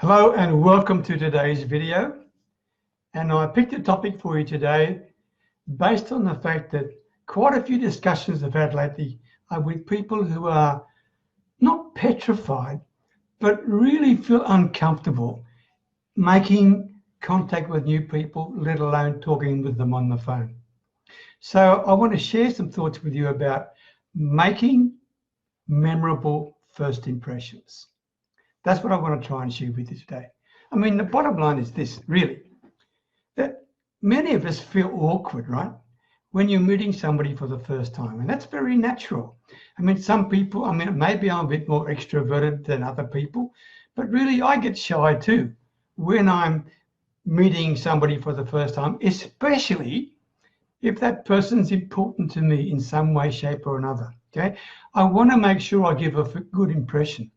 Hello and welcome to today's video. And I picked a topic for you today based on the fact that quite a few discussions I've had lately are with people who are not petrified, but really feel uncomfortable making contact with new people, let alone talking with them on the phone. So I want to share some thoughts with you about making memorable first impressions. That's what I want to try and share with you today. I mean, the bottom line is this, really, that many of us feel awkward, right? When you're meeting somebody for the first time, and that's very natural. I mean, some people, maybe I'm a bit more extroverted than other people, but really I get shy too when I'm meeting somebody for the first time, especially if that person's important to me in some way, shape or another, okay? I want to make sure I give a good impression.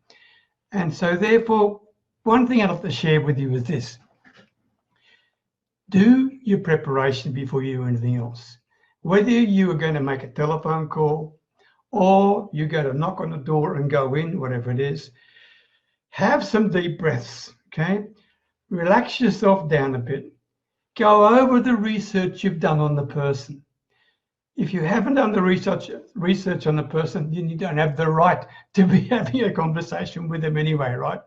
And so therefore, one thing I'd like to share with you is this. Do your preparation before you do anything else. Whether you are going to make a telephone call or you're going to knock on the door and go in, whatever it is, have some deep breaths, okay? Relax yourself down a bit. Go over the research you've done on the person. If you haven't done the research on the person, then you don't have the right to be having a conversation with them anyway, right?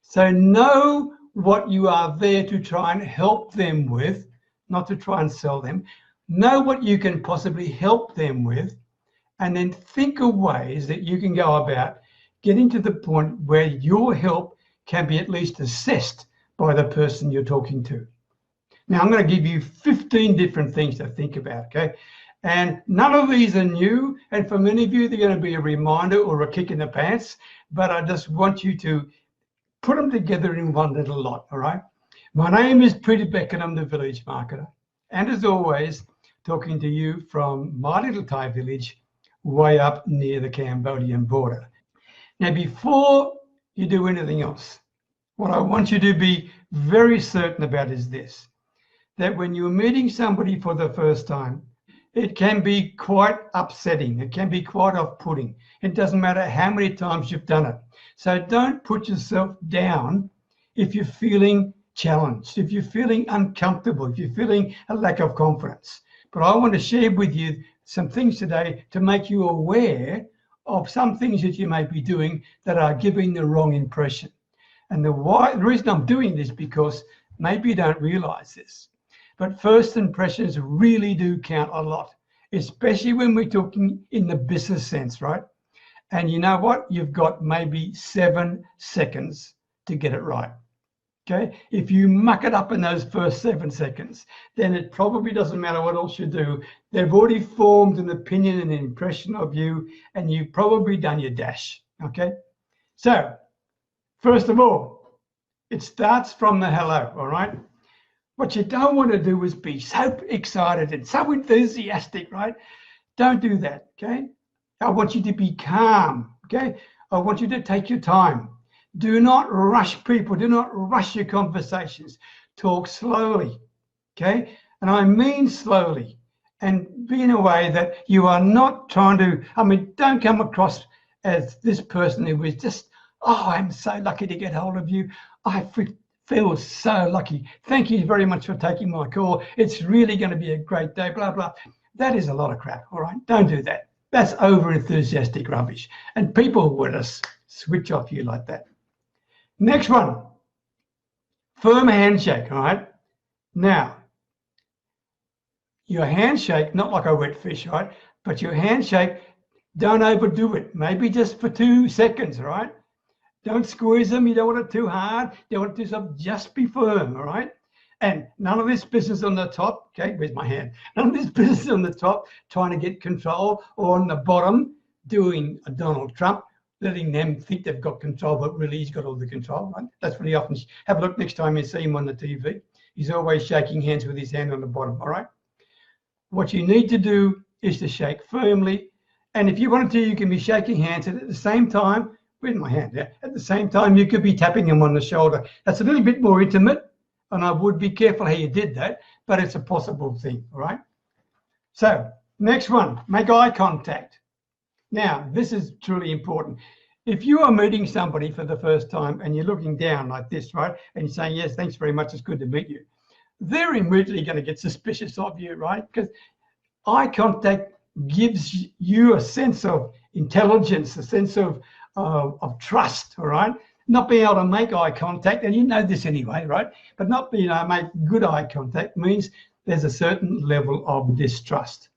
So know what you are there to try and help them with, not to try and sell them. Know what you can possibly help them with, and then think of ways that you can go about getting to the point where your help can be at least assessed by the person you're talking to. Now, I'm going to give you 15 different things to think about, okay? And none of these are new, and for many of you, they're going to be a reminder or a kick in the pants, but I just want you to put them together in one little lot, all right? My name is Peter Beckenham, the village marketer, and as always, talking to you from my little Thai village way up near the Cambodian border. Now, before you do anything else, what I want you to be very certain about is this, that when you're meeting somebody for the first time, it can be quite upsetting. It can be quite off-putting. It doesn't matter how many times you've done it. So don't put yourself down if you're feeling challenged, if you're feeling uncomfortable, if you're feeling a lack of confidence. But I want to share with you some things today to make you aware of some things that you may be doing that are giving the wrong impression. And the reason I'm doing this because maybe you don't realize this. But first impressions really do count a lot, especially when we're talking in the business sense, right? And you know what? You've got maybe 7 seconds to get it right, okay? If you muck it up in those first 7 seconds, then it probably doesn't matter what else you do. They've already formed an opinion and an impression of you, and you've probably done your dash, okay? So, first of all, it starts from the hello, all right? What you don't want to do is be so excited and so enthusiastic, right? Don't do that, okay? I want you to be calm, okay? I want you to take your time. Do not rush people. Do not rush your conversations. Talk slowly, okay? And I mean slowly, and be in a way that you are not trying to, don't come across as this person who is just, oh, I'm so lucky to get hold of you. I feel so lucky. Thank you very much for taking my call. It's really going to be a great day, blah, blah. That is a lot of crap, all right? Don't do that. That's over-enthusiastic rubbish. And people will just switch off you like that. Next one, firm handshake, all right? Now, your handshake, not like a wet fish, right? But your handshake, don't overdo it. Maybe just for 2 seconds, all right? Don't squeeze them. You don't want it too hard. You don't want to do something. Just be firm, all right? And none of this business on the top, okay, where's my hand? None of this business on the top trying to get control, or on the bottom doing a Donald Trump, letting them think they've got control, but really he's got all the control, right? That's what he often, have a look next time you see him on the TV. He's always shaking hands with his hand on the bottom, all right? What you need to do is to shake firmly. And if you wanted to, you can be shaking hands, and at the same time, where's my hand? Yeah. At the same time, you could be tapping him on the shoulder. That's a little bit more intimate, and I would be careful how you did that, but it's a possible thing, all right? So, next one, make eye contact. Now, this is truly important. If you are meeting somebody for the first time and you're looking down like this, right, and you're saying, yes, thanks very much, it's good to meet you, they're immediately going to get suspicious of you, right? Because eye contact gives you a sense of intelligence, a sense of trust, all right? Not being able to make eye contact, and you know this anyway, right? But not being able to make good eye contact means there's a certain level of distrust.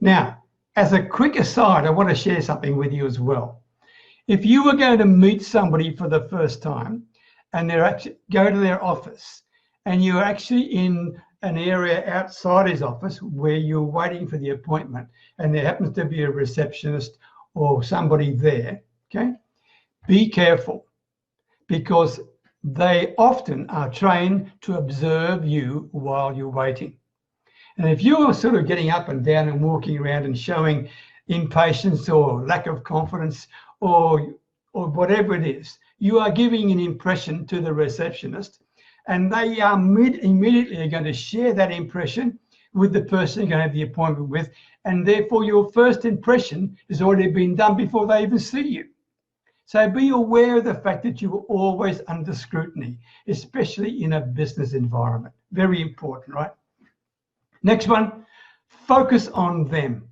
Now, as a quick aside, I want to share something with you as well. If you were going to meet somebody for the first time and they're actually go to their office and you're actually in an area outside his office where you're waiting for the appointment and there happens to be a receptionist or somebody there, okay, be careful, because they often are trained to observe you while you're waiting. And if you're sort of getting up and down and walking around and showing impatience or lack of confidence or whatever it is, you are giving an impression to the receptionist, and they are immediately going to share that impression with the person you're going to have the appointment with, and therefore your first impression has already been done before they even see you. So be aware of the fact that you are always under scrutiny, especially in a business environment. Very important, right? Next one, focus on them.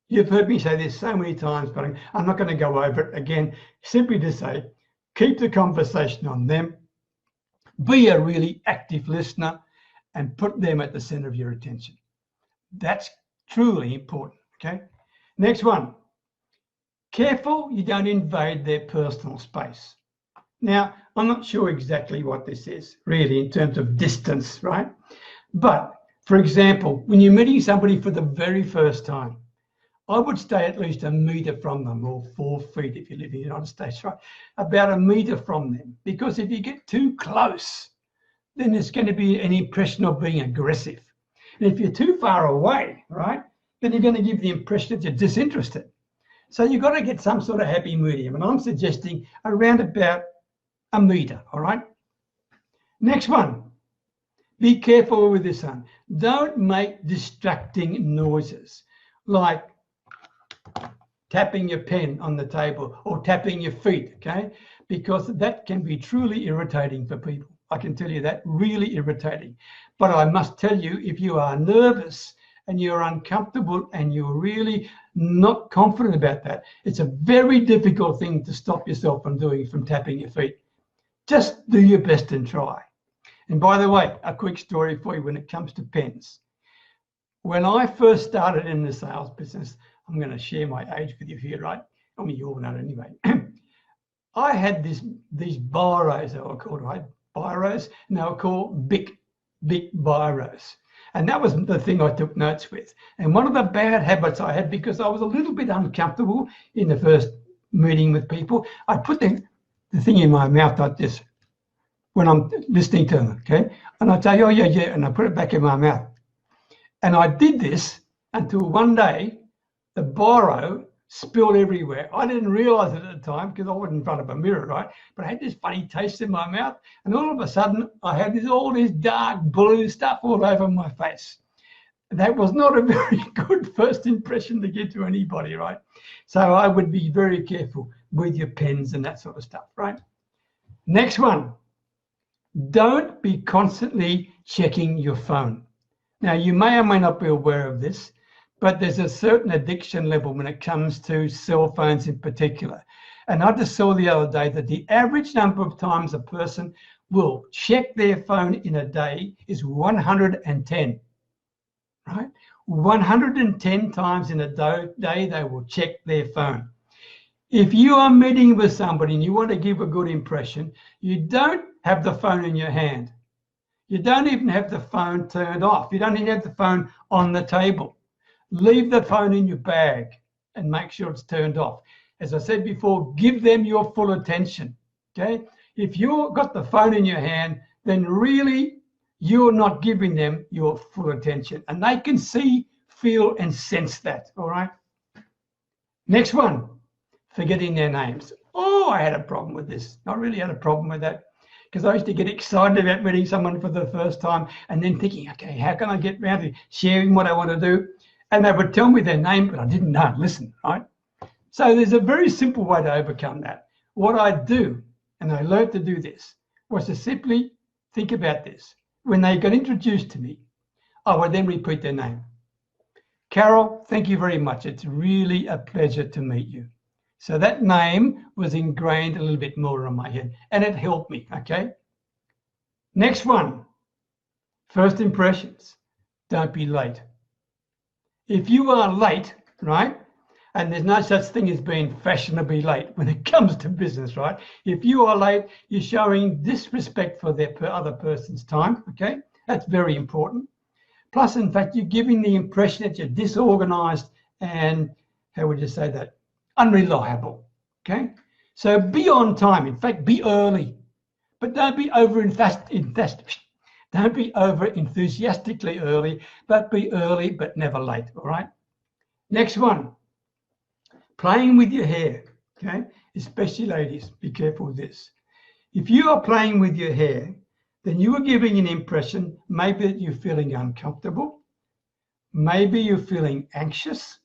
You've heard me say this so many times, but I'm not going to go over it again. Simply to say, keep the conversation on them, be a really active listener, and put them at the center of your attention. That's truly important, okay? Next one, careful you don't invade their personal space. Now, I'm not sure exactly what this is, really, in terms of distance, right? But, for example, when you're meeting somebody for the very first time, I would stay at least a metre from them, or 4 feet if you live in the United States, right? About a metre from them. Because if you get too close, then there's going to be an impression of being aggressive. And if you're too far away, right, then you're going to give the impression that you're disinterested. So you've got to get some sort of happy medium. And I'm suggesting around about a metre, all right? Next one. Be careful with this one. Don't make distracting noises like tapping your pen on the table or tapping your feet, okay? Because that can be truly irritating for people. I can tell you that, really irritating. But I must tell you, if you are nervous and you're uncomfortable and you're really not confident about that, it's a very difficult thing to stop yourself from doing, from tapping your feet. Just do your best and try. And by the way, a quick story for you when it comes to pens. When I first started in the sales business, I'm going to share my age with you here, right? I mean, you all know it anyway. I had these biros, they were called, right? Biros, and they were called big biros. And that was the thing I took notes with. And one of the bad habits I had, because I was a little bit uncomfortable in the first meeting with people, I put the thing in my mouth like this when I'm listening to them, okay? And I'd say, oh, yeah, yeah, and I put it back in my mouth. And I did this until one day, the biro spilled everywhere. I didn't realize it at the time because I wasn't in front of a mirror, right? But I had this funny taste in my mouth. And all of a sudden, I had all this dark blue stuff all over my face. That was not a very good first impression to give to anybody, right? So I would be very careful with your pens and that sort of stuff, right? Next one. Don't be constantly checking your phone. Now, you may or may not be aware of this, but there's a certain addiction level when it comes to cell phones in particular. And I just saw the other day that the average number of times a person will check their phone in a day is 110, right? 110 times in a day they will check their phone. If you are meeting with somebody and you want to give a good impression, you don't have the phone in your hand. You don't even have the phone turned off. You don't even have the phone on the table. Leave the phone in your bag and make sure it's turned off. As I said before, give them your full attention, okay? If you've got the phone in your hand, then really you're not giving them your full attention. And they can see, feel, and sense that, all right? Next one, forgetting their names. Oh, I had a problem with this. I really had a problem with that, because I used to get excited about meeting someone for the first time and then thinking, okay, how can I get around to sharing what I want to do? And they would tell me their name, but I didn't know. Listen, right? So there's a very simple way to overcome that. what I do, and I learned to do this, was to simply think about this. When they got introduced to me, I would then repeat their name. Carol, thank you very much. It's really a pleasure to meet you. So that name was ingrained a little bit more on my head, and it helped me, okay? Next one, first impressions. Don't be late. If you are late, right, and there's no such thing as being fashionably late when it comes to business, right? If you are late, you're showing disrespect for the other person's time, okay? That's very important. Plus, in fact, you're giving the impression that you're disorganized and, how would you say that, unreliable, okay? So be on time. In fact, be early, but don't be don't be over enthusiastically early, but be early but never late, all right? Next one, playing with your hair, okay? Especially ladies, be careful with this. If you are playing with your hair, then you are giving an impression maybe that you're feeling uncomfortable, maybe you're feeling anxious,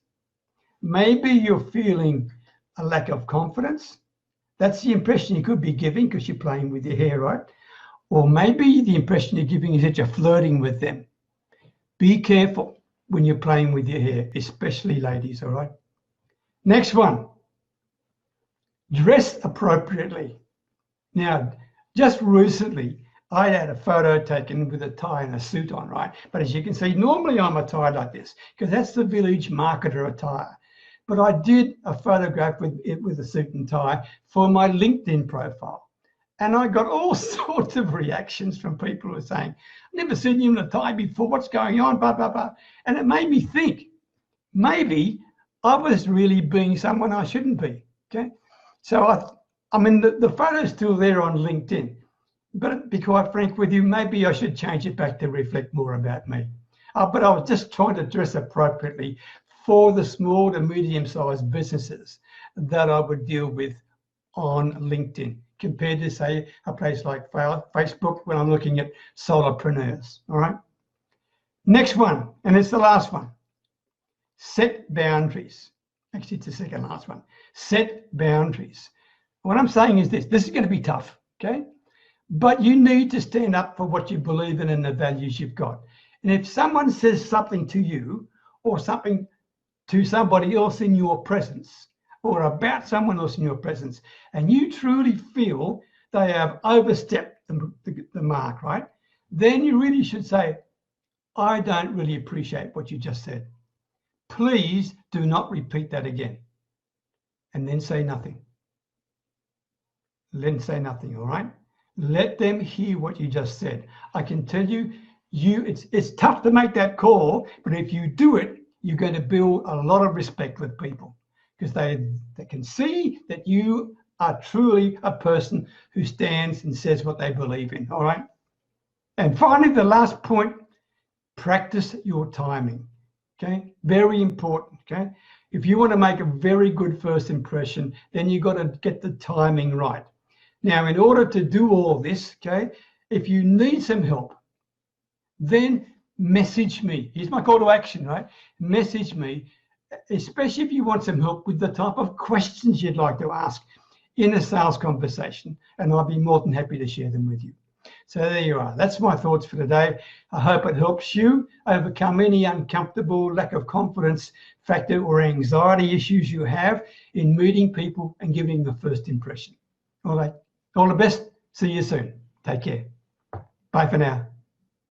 maybe you're feeling a lack of confidence. That's the impression you could be giving because you're playing with your hair, right? Or maybe the impression you're giving is that you're flirting with them. Be careful when you're playing with your hair, especially ladies, all right? Next one, dress appropriately. Now, just recently, I had a photo taken with a tie and a suit on, right? But as you can see, normally I'm attired like this because that's the village marketer attire. But I did a photograph with a suit and tie for my LinkedIn profile. And I got all sorts of reactions from people who were saying, I've never seen you in a tie before, what's going on, blah, blah, blah. And it made me think, maybe I was really being someone I shouldn't be, okay? So I mean, the photo's still there on LinkedIn. But to be quite frank with you, maybe I should change it back to reflect more about me. But I was just trying to dress appropriately for the small to medium-sized businesses that I would deal with on LinkedIn compared to, say, a place like Facebook when I'm looking at solopreneurs, all right? Next one, and it's the last one. Set boundaries. Actually, it's the second last one. Set boundaries. What I'm saying is this is going to be tough, okay? But you need to stand up for what you believe in and the values you've got. And if someone says something to you or something to somebody else in your presence or about someone else in your presence, and you truly feel they have overstepped the mark, right? Then you really should say, I don't really appreciate what you just said. Please do not repeat that again. And then say nothing. Then say nothing, all right? Let them hear what you just said. I can tell you, it's tough to make that call, but if you do it, you're going to build a lot of respect with people because they can see that you are truly a person who stands and says what they believe in, all right? And finally, the last point, practice your timing, okay? Very important, okay? If you want to make a very good first impression, then you've got to get the timing right. Now, in order to do all this, okay, if you need some help, then message me. Here's my call to action, right? Message me, especially if you want some help with the type of questions you'd like to ask in a sales conversation, and I'll be more than happy to share them with you. So there you are. That's my thoughts for today. I hope it helps you overcome any uncomfortable, lack of confidence factor or anxiety issues you have in meeting people and giving the first impression. All right. All the best. See you soon. Take care. Bye for now.